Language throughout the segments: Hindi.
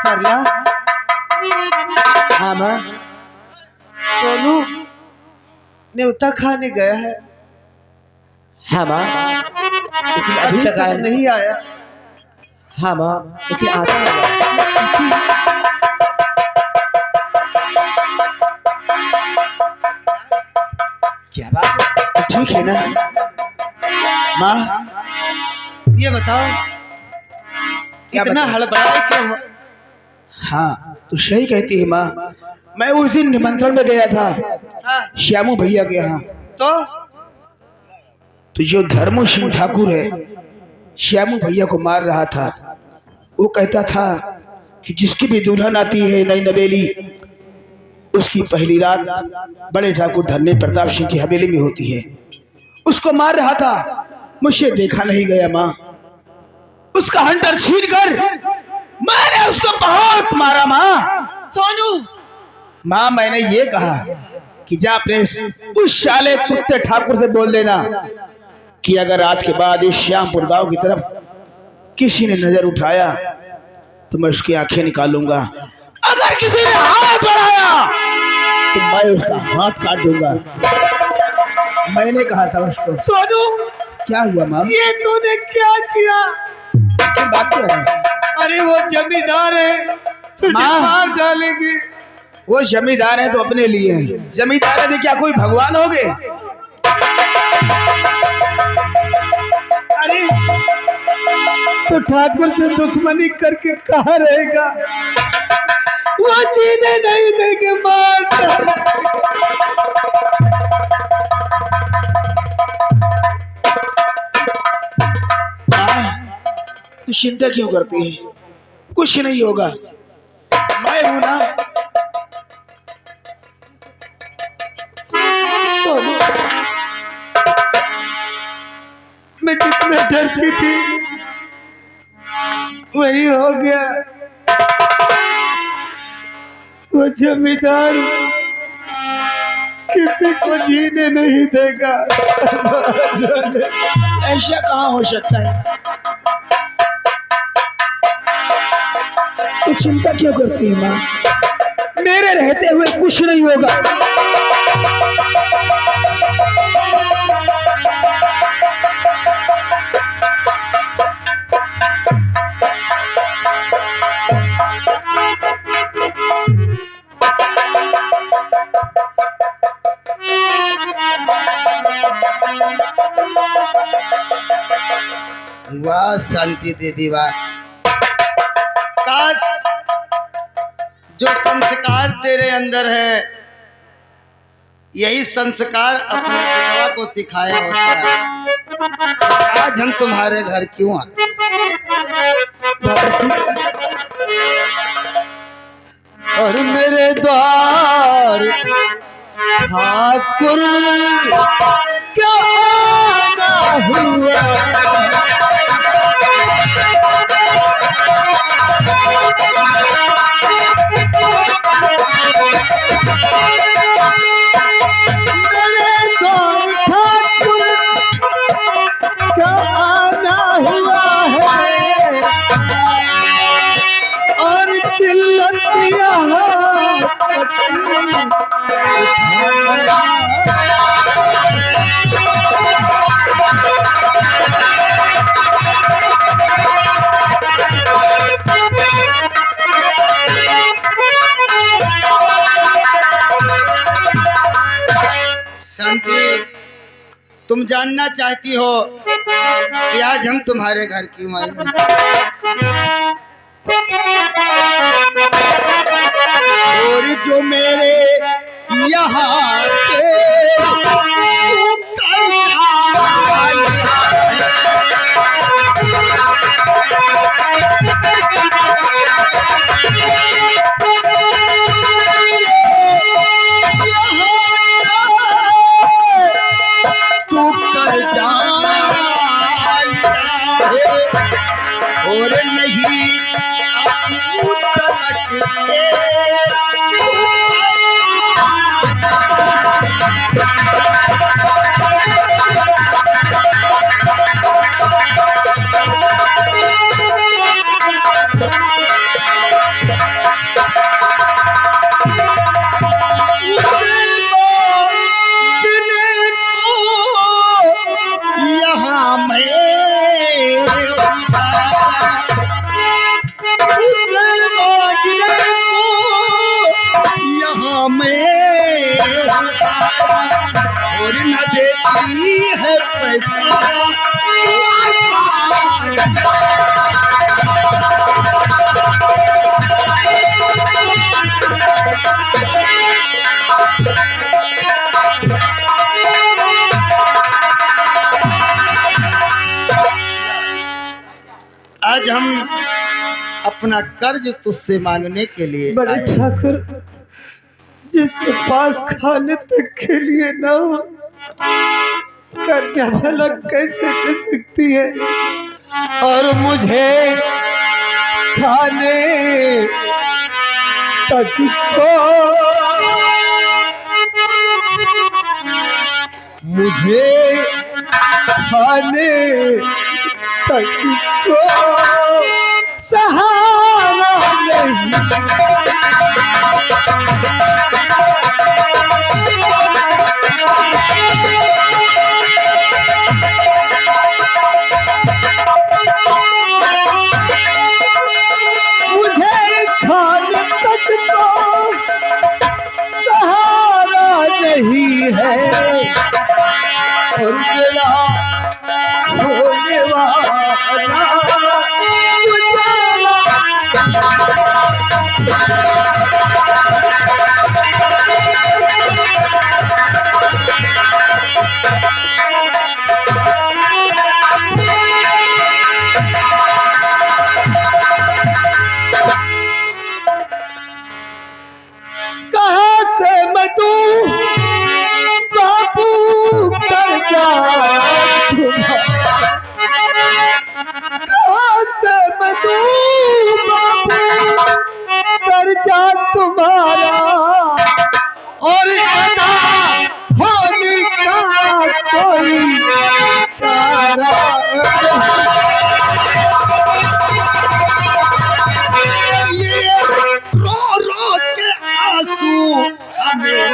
सरला। हाँ माँ। सोनू न्योता खाने गया है। हाँ माँ, लेकिन अभी तक आया नहीं आया। हाँ माँ, लेकिन आता है। क्या बात है? ठीक है ना माँ? ये बताओ इतना हड़बड़ाए क्यों हो? हाँ तो सही कहती है माँ। मैं उस दिन निमंत्रण में गया था हाँ, श्यामू भैया के यहाँ। तो जो धर्मो सिंह ठाकुर है श्यामू भैया को मार रहा था। वो कहता था कि जिसकी भी दुल्हन आती है नई नवेली, उसकी पहली रात बड़े ठाकुर धन्य प्रताप सिंह की हवेली में होती है। उसको मार रहा था, मुझसे देखा नहीं गया माँ। उसका हंटर छीन कर मैंने उसको बहुत मारा माँ। सोनू माँ मैंने ये कहा कि जा प्रेस उस शाले कुत्ते ठाकुर से बोल देना कि अगर आज के बाद इस श्यामपुर गांव की तरफ किसी ने नजर उठाया तो मैं उसकी आंखें निकालूंगा। अगर किसी ने हाथ बढ़ाया तो मैं उसका हाथ काट दूंगा। मैंने कहा था उसको। सोनू क्या हुआ माँ? ये तूने क्या किया? बात क्या है? अरे वो जमींदार है, तुझे मार डालेंगे। वो जमींदार है तो अपने लिए है। जमींदार है तो क्या कोई भगवान हो गए? अरे तो ठाकुर से दुश्मनी करके कहाँ रहेगा? वो जीने नहीं देंगे, मार डाल। तू चिंता क्यों करती है? कुछ नहीं होगा, मैं हूं ना। सोनू मैं कितना डरती थी वही हो गया। वो जमींदार किसी को जीने नहीं देगा। ऐसा कहाँ हो सकता है? तू चिंता क्यों करती है माँ? मेरे रहते हुए कुछ नहीं होगा। वाह शांति दीदी वाह। काश जो संस्कार तेरे अंदर है यही संस्कार अपने बेटवा को सिखाया होता। आज हम तुम्हारे घर क्यों आए? और मेरे द्वार ठाकुर क्या आना हुआ? तुम जानना चाहती हो कि आज हम तुम्हारे घर क्यों आए? और जो मेरे यहाँ से और नहीं यहाँ मैं उसे मांगने को यहाँ मैं और न देती है पैसा आज हम अपना कर्ज तुझसे मांगने के लिए बड़े आए। ठाकुर, जिसके पास खाने तक के लिए ना हो, कर्जा भला कैसे दे सकती है? और मुझे खाने तक को मुझे खाने तक को सहारा नहीं। मुझे खाने तक को सहारा नहीं है और मेरा होने वाला उजाला। कहाँ से मैं दूं बापू कर्जा तुम्हारा? कहाँ से मैं दूं बापू कर्जा तुम्हारा? और अदा होने का कोई चारा ये रो रो के आंसू हमें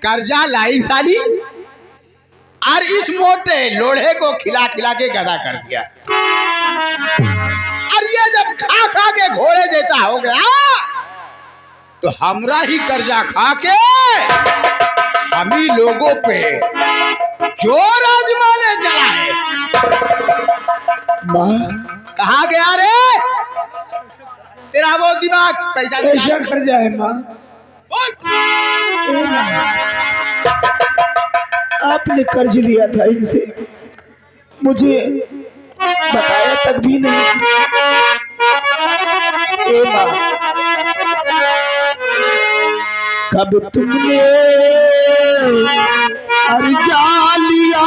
कर्जा लाई साली और इस मोटे लोढ़े को खिला खिला के गदा कर दिया। और ये जब खा खा के घोड़े जैसा हो गया तो हमरा ही कर्जा खा के हम ही लोगों पे जोर आजमाने चला है। माँ कहाँ गया रे तेरा वो दिमाग? पैसा ऐसा कर जाए माँ। ए माँ, आपने कर्ज लिया था इनसे, मुझे बताया तक भी नहीं। ए माँ, कब तुमने अर्जा लिया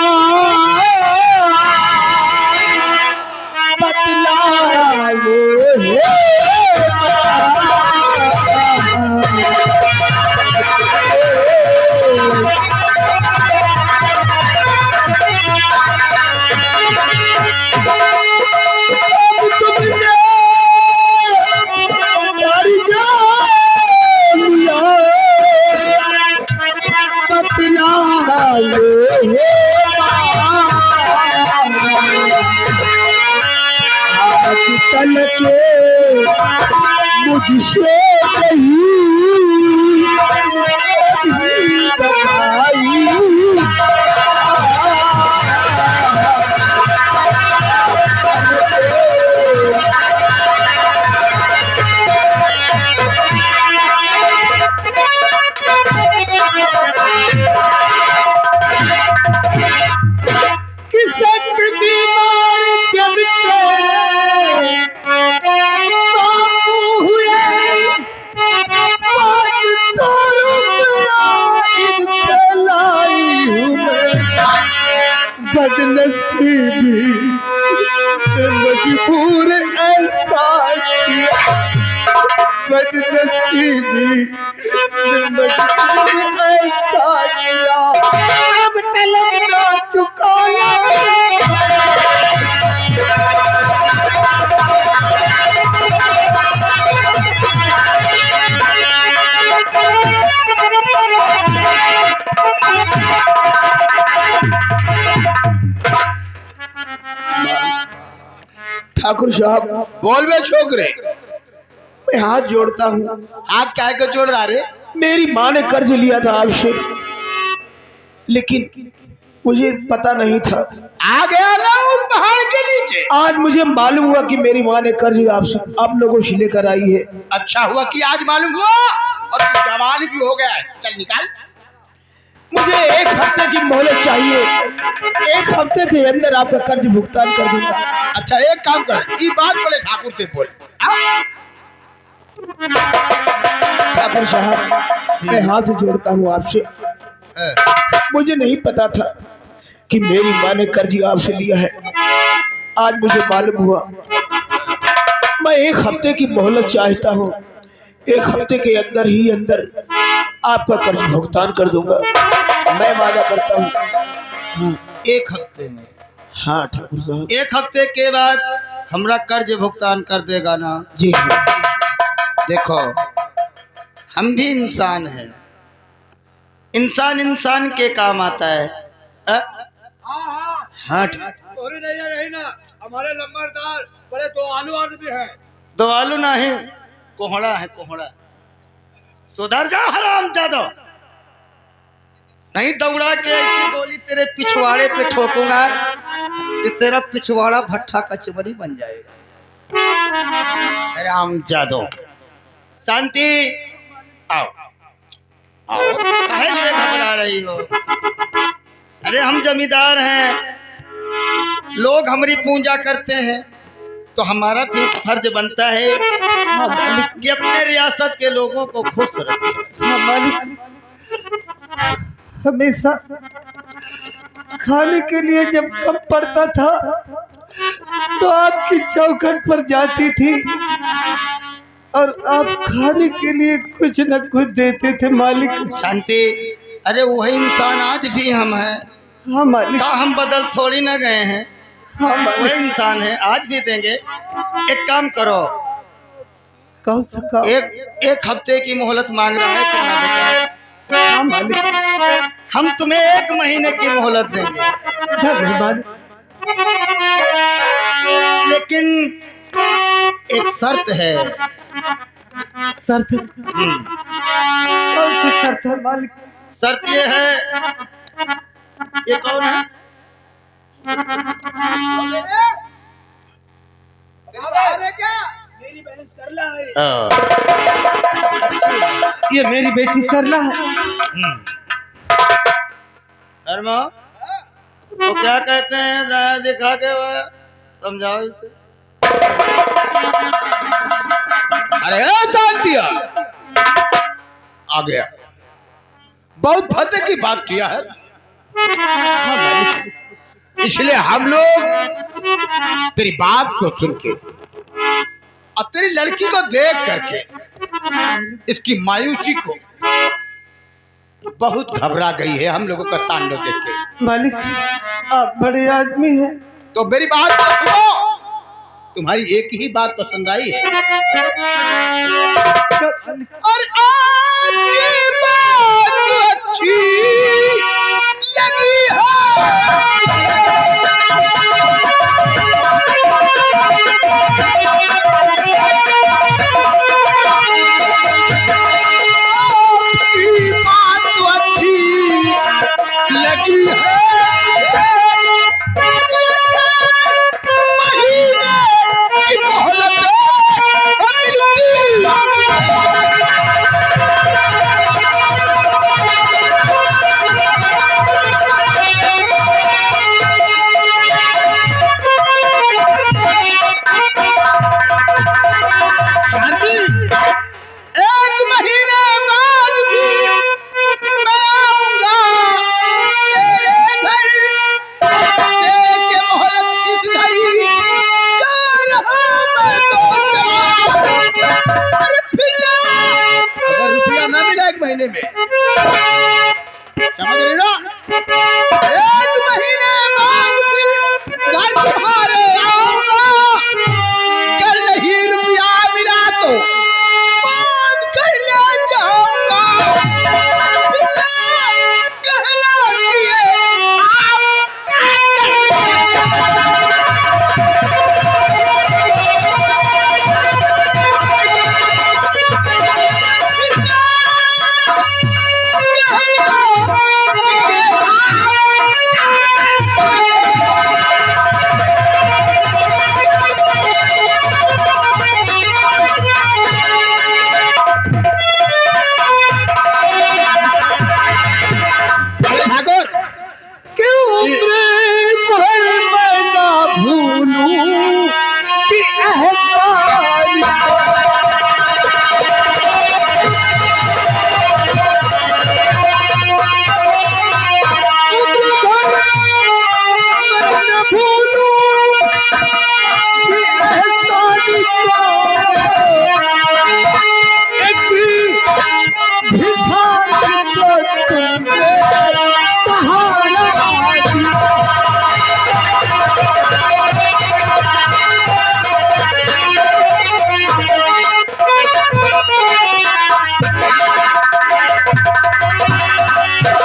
बतलाओ हे आज तलक मुझसे नहीं बताई। किसक बीमार जब तेरे साथ हुए, 500 रुपया इनसे लाई हूँ मैं। बदनसीबी मजबूर ऐसा किया, बदनसीबी मजबूर ऐसा किया। अब तलक ना चुकाया। ठाकुर साहब, बोल बे छोकरे, मैं हाथ जोड़ता हूँ। हाथ काहे को जोड़ रहा रे? मेरी माँ ने कर्ज लिया था आपसे, लेकिन मुझे पता नहीं था। आ गया ना उस पहाड़ के नीचे। आज मुझे मालूम हुआ कि मेरी माँ ने कर्ज आपसे आप लोगों से लेकर आई है। अच्छा हुआ कि आज मालूम हुआ, और तू जवान भी हो गया है। चल निकाल। मुझे 1 हफ्ते की मोहलत चाहिए। 1 हफ्ते के अंदर आपका कर्ज भुगतान कर दूंगा। अच्छा एक काम कर, ये बात बोले ठाकुर से बोल। ठाकुर साहब, मैं हाथ जोड़ता हूँ आपसे। मुझे नहीं पता था कि मेरी माँ ने कर्ज आपसे लिया है। आज मुझे मालूम हुआ। मैं 1 हफ्ते की मोहलत चाहता हूँ। 1 हफ्ते के अंदर ही अंदर आपका कर्ज भुगतान कर दूंगा। मैं वादा करता हूँ। हाँ, 1 हफ्ते में? हाँ ठाकुर साहब। 1 हफ्ते के बाद हमरा कर्ज भुगतान कर देगा ना? जी हाँ। देखो, हम भी इंसान हैं, इंसान इंसान के काम आता है। हाँ नहीं ना, हमारे लंबरदार बड़े 2 आलू आदमी हैं। 2 आलू नहीं, कोहड़ा है, कोहड़ा। सुधर जा हराम जादो, नहीं दौड़ा के ऐसी गोली तेरे पिछवाड़े पे ठोकूंगा कि तेरा पिछवाड़ा भट्ठा कचवरी बन जाएगा। हराम जादो, शांति। आओ आओ, काहे लिए घबरा रही हो? अरे हम जमींदार हैं, लोग हमारी पूजा करते हैं, तो हमारा भी फर्ज बनता है कि अपने रियासत के लोगों को खुश रखें। हाँ मालिक, हमेशा खाने के लिए जब कम पड़ता था तो आपकी चौखट पर जाती थी और आप खाने के लिए कुछ न कुछ देते थे मालिक। शांति। अरे वही इंसान आज भी हम हैं। हाँ मालिक। का हम बदल थोड़ी ना गए हैं। हाँ मालिक। वही इंसान है, आज भी देंगे। एक काम करो, कौन सा काम? एक हफ्ते की मोहलत मांग रहा है तुम्हारा। हाँ मालिक। हम तुम्हें 1 महीने की मोहलत देंगे, धन्यवाद। लेकिन एक शर्त है। शर्त? कौन सी शर्त है मालिक? शर्त ये है, ये कौन है? मेरी बहन सरला है। अच्छी। ये मेरी बेटी सरला है। धर्मा, वो क्या कहते हैं, दया दिखा के वह समझाओ इसे। अरे शांतिया आ गया, बहुत फतेह की बात किया है। इसलिए हम लोग तेरी बात को सुन के और तेरी लड़की को देख करके इसकी मायूसी को बहुत घबरा गई है हम लोगों का तांडव देख के। मालिक, आप बड़े आदमी हैं। तो मेरी बात तो सुनो, तुम्हारी एक ही बात पसंद आई है। और आपकी बात अच्छी लग में, समझ रहे ना? 1 महीने बाद फिर घर तुम्हारे आऊंगा, कर नहीं रुपया मिला तो बात कर ले जाऊंगा। कहना किए आप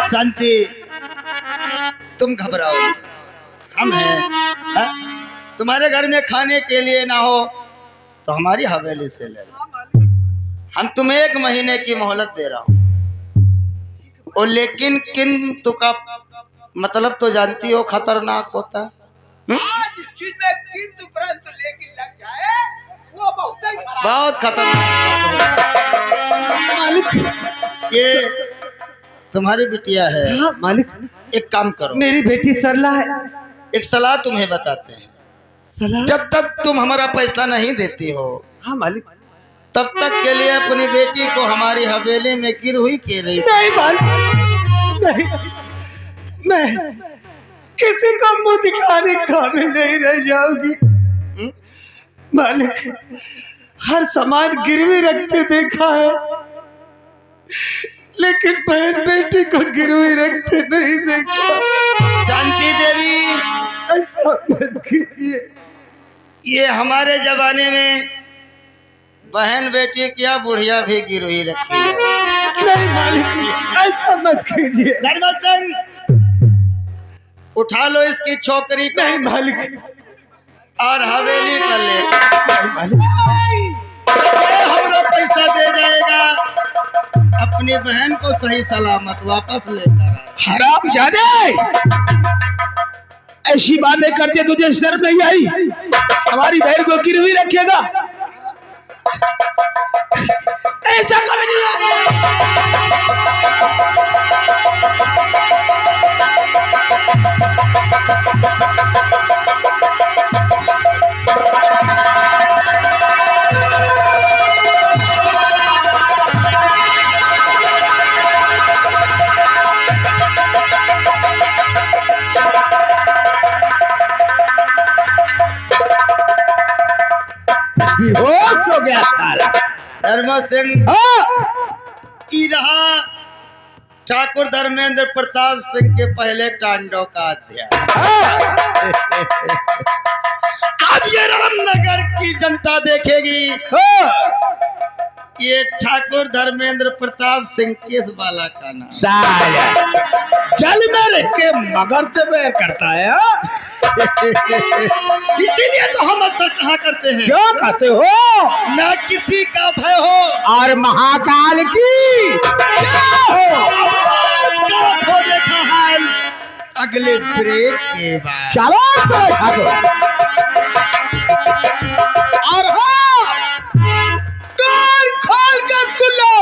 शांति, तुम घबराओ, हम हैं। हा? तुम्हारे घर में खाने के लिए ना हो तो हमारी हवेली से ले लो। हम तुम्हें 1 महीने की मोहलत दे रहा हूँ, और लेकिन किंतु का मतलब तो जानती हो, खतरनाक होता है। जिस चीज में किंतु परंतु लेकिन लग जाए वो बहुत खतरनाक। मालिक, ये तुम्हारी बिटिया है। हाँ मालिक, एक काम करो, मेरी बेटी सरला है। एक सलाह तुम्हें बताते हैं। सलाह? जब तक तुम हमारा पैसा नहीं देती हो, हाँ मालिक। तब तक के लिए अपनी बेटी को हमारी हवेली में गिरवी के रही। नहीं मालिक, नहीं, मैं किसी का मुंह दिखाने काबिल नहीं रह जाऊंगी। मालिक, हर सामान गिरवी रखते देखा है, लेकिन बहन बेटी को गिरवी रखते नहीं देखा। शांति देवी, ऐसा मत कीजिए। ये हमारे जमाने में बहन बेटी क्या बुढ़िया भी गिरवी रखी है। नहीं मालिक, ऐसा मत कीजिए। नरमल सिंह, उठा लो इसकी छोकरी को। नहीं मालिक, और हवेली पर ले। नहीं मालिक, ये हमरा पैसा दे जाएगा, अपनी बहन को सही सलामत वापस लेकर आए। हरामजादे, ऐसी बातें करते तुझे शर्म नहीं आई? हमारी बहन को गिरवी रखेगा? ऐसा कभी नहीं होगा। बेहोश हो गया साला। नरमल सिंह, ई रहा ठाकुर धर्मेंद्र प्रताप सिंह के पहले तांडव का अध्याय। अब ये रामनगर की जनता देखेगी ये ठाकुर धर्मेंद्र प्रताप सिंह किस बाला का नाम। साला जल में रह के मगर से बैर करता है। इसीलिए तो हम अक्सर कहा करते हैं, क्यों कहते हो? ना किसी का भय हो और महाकाल की क्या हो? हो देखा हाल अगले ब्रेक के बाद। चलो तो ठाकुर। और हाँ, कान खोल कर सुन लो,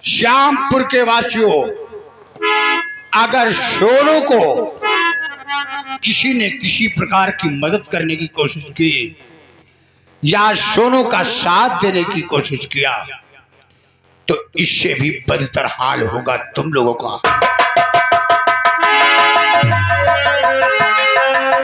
श्यामपुर के वासियों, अगर सोनू को किसी ने किसी प्रकार की मदद करने की कोशिश की या सोनू का साथ देने की कोशिश किया तो इससे भी बदतर हाल होगा तुम लोगों का।